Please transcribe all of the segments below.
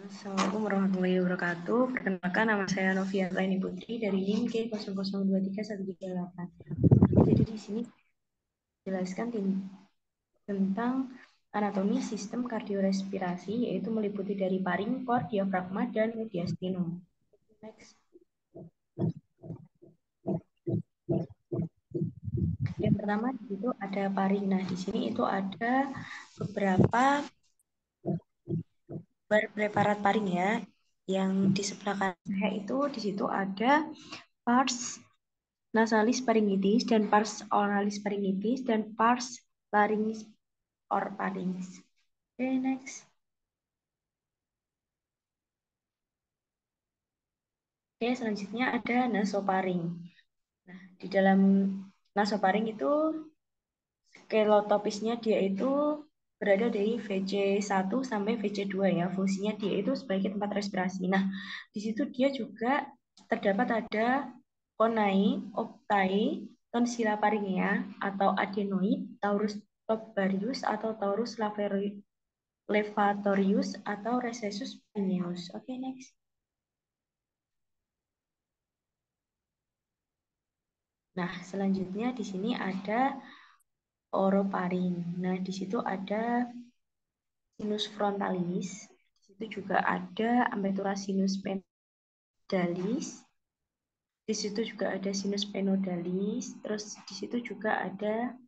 Assalamualaikum warahmatullahi wabarakatuh. Perkenalkan, nama saya Novia Laini Putri dari NIM K00233138. Jadi di sini jelaskan tentang anatomi sistem kardiorespirasi, yaitu meliputi dari paring, core, diafragma, dan mediastinum. Next. Yang pertama di situ ada paring. Nah, di sini itu ada beberapa preparat paring ya. Yang di sebelah kanan saya itu di situ ada pars nasalis pharyngitis dan pars oralis pharyngitis dan pars larynx or pharynx. Oke, next. Oke, selanjutnya ada nasoparing. Nah, di dalam nasoparing itu skelotopisnya dia itu berada dari VC1 sampai VC2 ya. Fungsinya dia itu sebagai tempat respirasi. Nah, di situ dia juga terdapat ada conai, optai, tonsila paringea atau adenoid, taurus tubarius atau taurus levatorius atau recessus pharyngeus. Oke, next. Nah, selanjutnya di sini ada oroparing. Nah, di situ ada sinus frontalis. Di situ juga ada amblyopia sinus penodalis. Di situ juga ada sinus penodalis. Terus di situ juga ada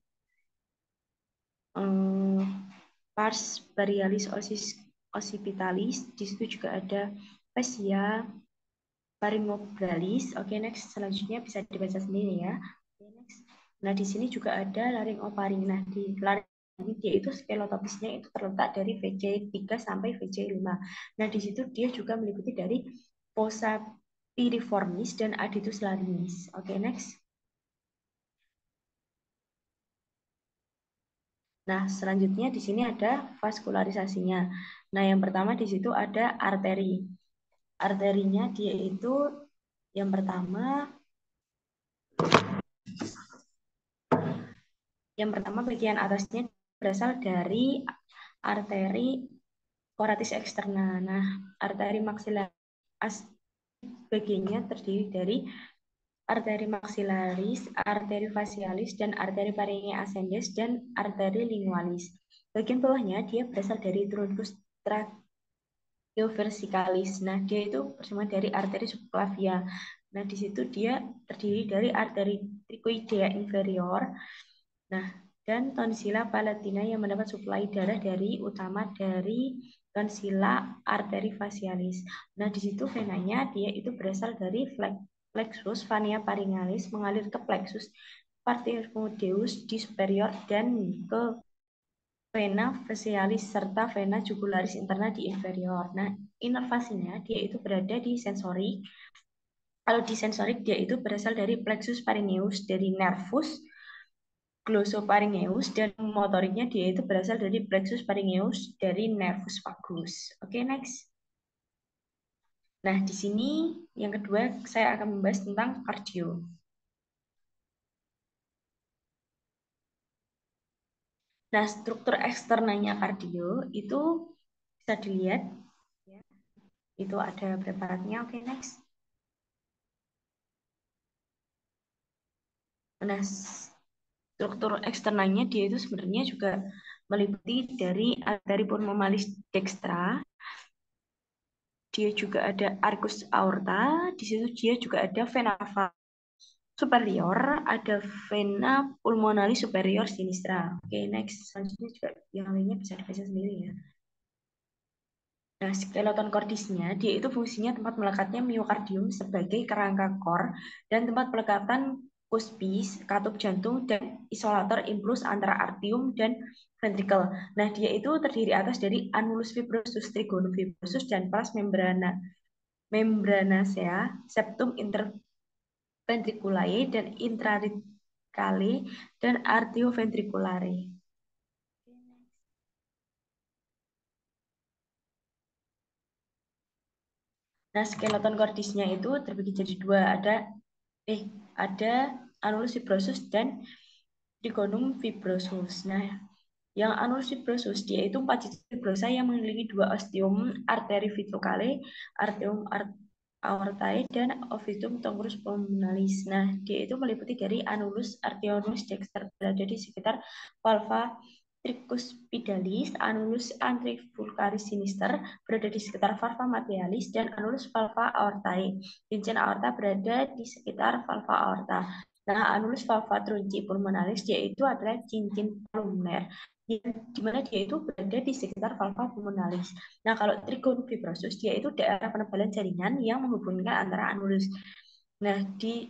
pars barialis occipitalis. Di situ juga ada fascia pharyngobralis. Oke, next. Selanjutnya bisa dibaca sendiri ya. Oke, next. Nah, di sini juga ada laryngoparing. Nah, di laring ini dia itu skelotopisnya itu terletak dari VC3 sampai VC5. Nah, di situ dia juga meliputi dari fossa piriformis dan adytus larynx. Oke, next. Nah, selanjutnya di sini ada vaskularisasinya. Nah, yang pertama di situ ada arteri. Arterinya dia itu yang pertama bagian atasnya berasal dari arteri coratis externa. Nah, arteri maxillaris bagiannya terdiri dari arteri maxillaris, arteri facialis, dan arteri pharyngeal ascendens dan arteri lingualis. Bagian bawahnya dia berasal dari truncus tracheoversicalis. Nah, dia itu bersama dari arteri subclavia. Nah, di situ dia terdiri dari arteri trichoidea inferior. Nah, dan tonsila palatina yang mendapat suplai darah dari utama dari tonsila arteri facialis. Nah, di situ venanya dia itu berasal dari plexus vania pariegalis mengalir ke plexus partimodeus di superior dan ke vena facialis serta vena jugularis interna di inferior. Nah, inervasinya dia itu berada di sensorik. Kalau di sensorik dia itu berasal dari plexus pharyngeus dari nervus glossopharyngeus dan motoriknya dia itu berasal dari plexus pharyngeus dari nervus vagus. Oke, next. Nah, di sini yang kedua saya akan membahas tentang kardio. Nah, struktur eksternalnya kardio itu bisa dilihat ya. Itu ada preparatnya. Oke, next. Nah, struktur eksternalnya dia itu sebenarnya juga meliputi dari arteri pulmonalis dextra. Dia juga ada arcus aorta, di situ dia juga ada vena superior, ada vena pulmonalis superior sinistra. Oke, next. Selanjutnya juga yang lainnya bisa dibaca sendiri ya. Nah, skeleton cordisnya, dia itu fungsinya tempat melekatnya miokardium sebagai kerangka core dan tempat pelekatan cuspis, katup jantung, dan isolator impuls antara artium dan ventricle. Nah, dia itu terdiri atas dari annulus fibrosus, trigonum fibrosus, dan pars membranacea, septum interventriculae, dan intraventricale, dan arterioventriculare. Nah, skeleton cordisnya itu terbagi jadi dua. Ada annulus fibrosus dan trigonum fibrosus. Nah, Yang annulus fibrosus dia itu 4 ciri fibrosa yang mengelilingi dua ostium arteri vitrocale, arterium aortae, dan ovitum tongrus pulmonalis. Nah, dia itu meliputi dari annulus arteriosus dexter berada di sekitar valva tricuspidalis, annulus antrivulcaris sinister berada di sekitar valva matrialis, dan annulus valva aortae. Cincin aorta berada di sekitar valva aorta. Nah, annulus valva trunci pulmonalis dia itu adalah cincin pulmoner di mana dia itu berada di sekitar valva pulmonalis. Nah, kalau trigonum fibrosus dia itu daerah penebalan jaringan yang menghubungkan antara annulus. Nah, di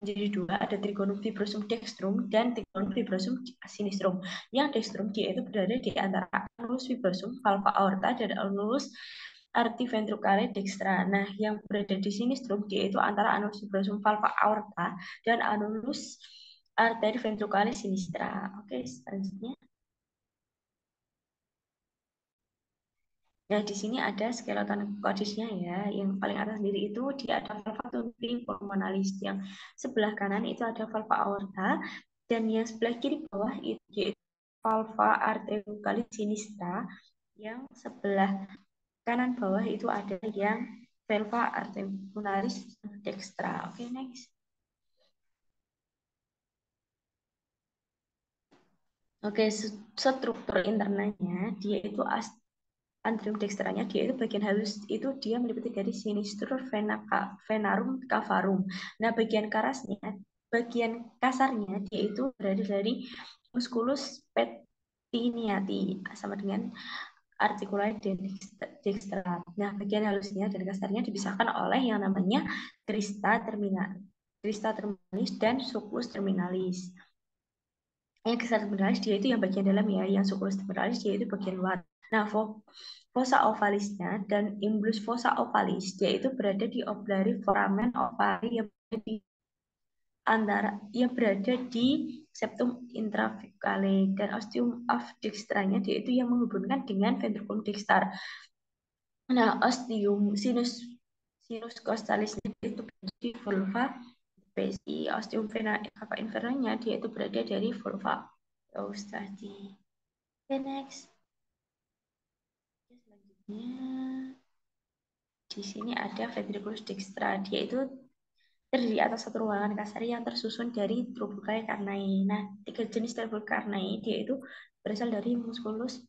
jadi dua, ada trigonum fibrosum dextrum dan trigonum fibrosum sinistrum. Yang dextrum dia itu berada di antara annulus fibrosum, valva aorta, dan annulus artiventricale dextra. Nah, yang berada di sinistrum dia itu antara annulus fibrosum, valva aorta, dan annulus arteri ventricale sinistra. Oke, selanjutnya. Nah, di sini ada skeleton cordisnya ya. Yang paling atas sendiri itu dia ada valva turbuli pulmonalis. Yang sebelah kanan itu ada valva aorta, dan yang sebelah kiri bawah itu yaitu valva arteriocalis sinistra. Yang sebelah kanan bawah itu ada yang valva arteriocalis dextra. Oke, next. Oke, struktur internanya dia itu antrium dextranya dia itu bagian halus itu dia meliputi dari sinistur venarum cavarum. Nah, bagian kasarnya dia itu berada dari musculus pettiniati sama dengan articular dextra. Nah, bagian halusnya dan kasarnya dipisahkan oleh yang namanya crista terminalis dan sulcus terminalis. Yang crista terminalis dia itu yang bagian dalam ya, yang sulcus terminalis dia itu bagian luar. Nah, fossa ovalisnya dan imbus fossa ovalis dia itu berada di oblari foramen ovali yang berada di septum intravicale, dan ostium of dextranya dia itu yang menghubungkan dengan ventriculum dexter. Nah, ostium sinus costalisnya itu berada di vulva besi, ostium vena cava inferiornya dia itu berada dari vulva tadi. Okay, next. Selanjutnya di sini ada ventriculus dextra. Dia itu terdiri atas satu ruangan kasar yang tersusun dari tubuculi carnai. Nah, tiga jenis tubuculi carnai dia itu berasal dari musculus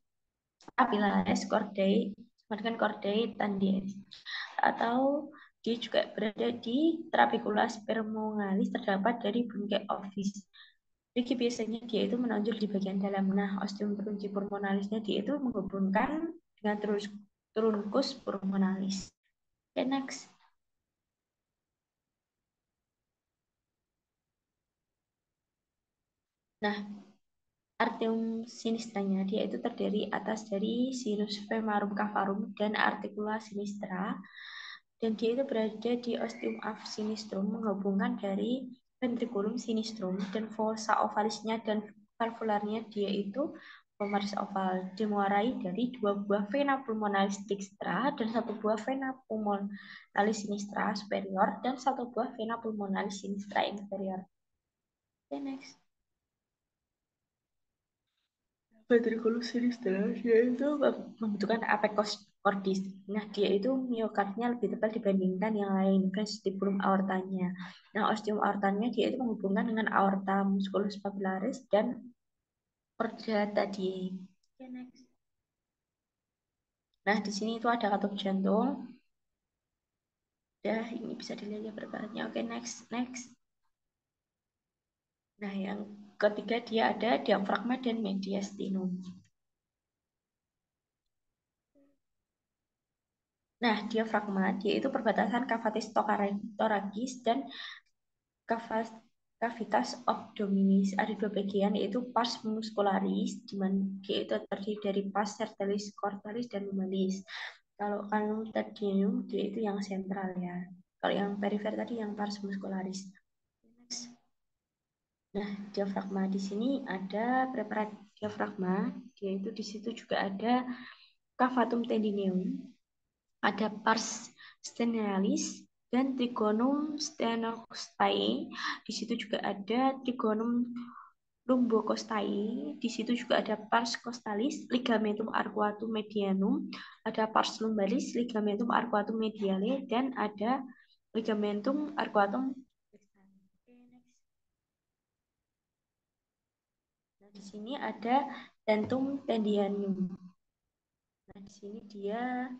papillaris, chordae, sama dengan chordae tendineus. Atau dia juga berada di trabecula spermongalis terdapat dari bungkai ovis. Jadi biasanya dia itu menonjol di bagian dalam. Nah, ostium trunci pulmonalisnya dia itu menghubungkan dengan truncus pulmonalis. Okay, next. Nah, arterium sinistranya dia itu terdiri atas dari sinus femorum cavarum dan articula sinistra, dan dia itu berada di ostium of sinistrum menghubungkan dari ventriculum sinistrum, dan fossa ovalisnya dan valvularnya dia itu pemaris oval, dimuarai dari dua buah vena pulmonalis dextra dan satu buah vena pulmonalis sinistra superior dan satu buah vena pulmonalis sinistra inferior. Okay, next. Ventriculus sinistra dia itu membutuhkan apex cordis. Nah, dia itu miokardnya lebih tebal dibandingkan yang lain, vestibulum aortanya. Nah, ostium aortanya dia itu menghubungkan dengan aorta musculus papillaris dan chorda tadi. Okay, next. Nah, di sini itu ada katup jantung. Ya, ini bisa dilihat ya perbedaannya. Oke, next, next. Nah, yang ketiga dia ada diafragma dan mediastinum. Nah, diafragma dia itu perbatasan cavatus thoracis dan cavitas abdominis. Ada dua bagian yaitu pars muscularis, di mana dia itu terdiri dari pars sertalis, cortalis, dan lumbalis. Kalau canum tedium dia itu yang sentral ya. Kalau yang perifer tadi yang pars muscularis. Nah, diafragma di sini ada preparat diafragma, dia itu di situ juga ada cavatum tendineum, ada pars stenalis dan trigonum stenostae. Di situ juga ada trigonum lumbocostai. Di situ juga ada pars costalis, ligamentum arcuatum medianum, ada pars lumbalis, ligamentum arcuatum mediale, dan ada ligamentum arcuatum flexalis. Oke, next. Nah, di sini ada dentum tendianum. Nah, di sini dia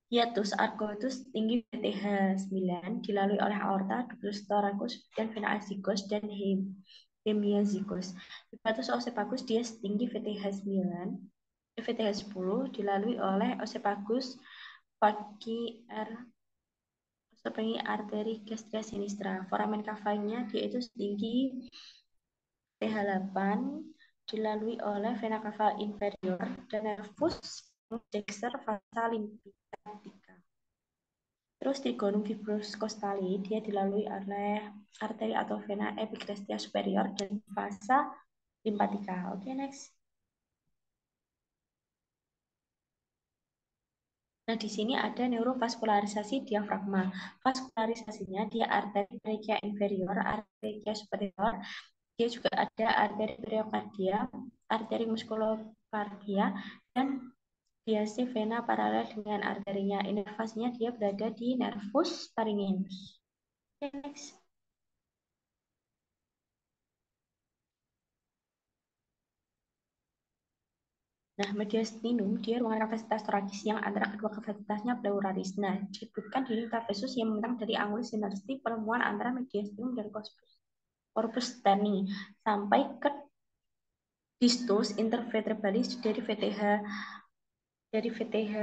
hiatus arcutus tinggi VTH 9 dilalui oleh aorta, ductus thoracis, dan vena azygos dan hemiazygos. Hiatus osepagus dia setinggi VTH 9, VTH 10 dilalui oleh osepagus pagi sebagai arteri gastria sinistra. Foramen cavanya dia itu setinggi TH8 dilalui oleh vena cava inferior dan nervus dexter vasa lymphatica. Terus trigonum fibrous costale dia dilalui oleh arteri atau vena epicrestia superior dan vasa lymphatica. Oke, next. Nah, di sini ada neurovaskularisasi diafragma. Vaskularisasinya dia arteri trachea inferior, arteri trachea superior, dia juga ada arteri periokardia, arteri muskulokardia, dan biasi vena paralel dengan arterinya. Inervasinya dia berada di nervus pharyngeus. Okay, next. Nah, mediastinum dia ruangan kapasitas torakis yang antara kedua kapasitasnya pleuralis. Nah, disebutkan di intravesus yang membentang dari angulus sinersti pertemuan antara mediastinum dan corpus sterni sampai ke distus intervertebralis dari VTH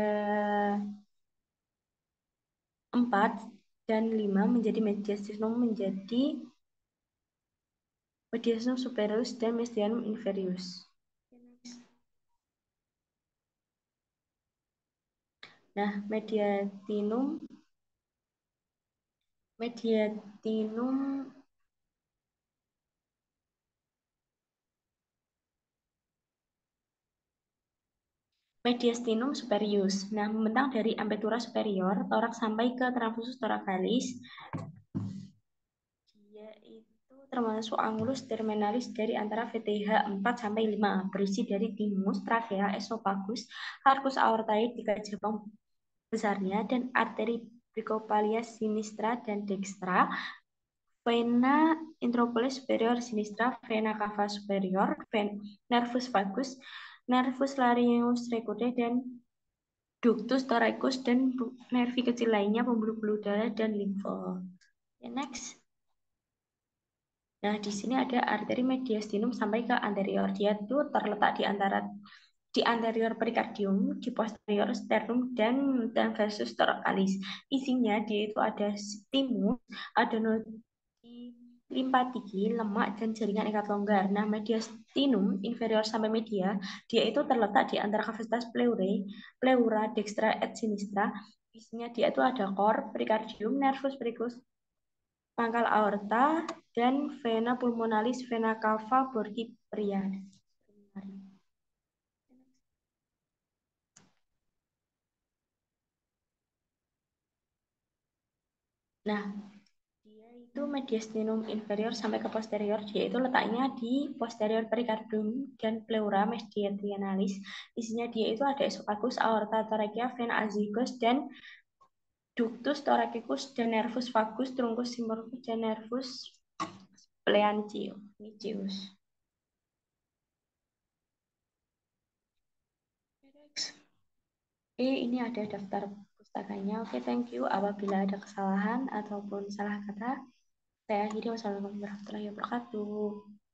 4 dan 5 menjadi mediastinum superiorus dan mediastinum inferius. Nah, mediastinum mediastinum superius. Nah, membentang dari ampetura superior, torak sampai ke transversus thoracalis. Dia itu termasuk angulus terminalis dari antara VTH 4 sampai 5, berisi dari timus, trachea, esophagus, arcus aortae, 3 gerbang besarnya, dan arteri brachiopalia sinistra dan dextra, vena intraoculis superior sinistra, vena cava superior, nervus vagus, nervus laryngeus recurre, dan ductus thoracus, dan nervi kecil lainnya, pembuluh-pembuluh darah, dan limfo. Okay, next. Nah, di sini ada arteri mediastinum sampai ke anterior. Dia itu terletak di anterior perikardium, di posterior sternum, dan transversus thoracalis. Isinya dia itu ada timus, adenoti limfatiki, lemak, dan jaringan ikat longgar. Nah, mediastinum inferior sampai media, dia itu terletak di antara kapasitas pleura, dextra, et sinistra. Isinya dia itu ada core, perikardium, nervus pericus, pangkal aorta, dan vena pulmonalis, vena cava, bordi priaris. Nah, dia itu mediastinum inferior sampai ke posterior, dia itu letaknya di posterior perikardium dan pleura mediastinalis. Isinya dia itu ada esophagus, aorta, trachea, vena azygos, dan ductus thoracicus, dan nervus vagus, truncus symphysis, dan nervus splenius. Oke, ini ada daftar pustakanya. Oke, thank you. Apabila ada kesalahan ataupun salah kata, saya akhiri. Wassalamualaikum warahmatullahi wabarakatuh.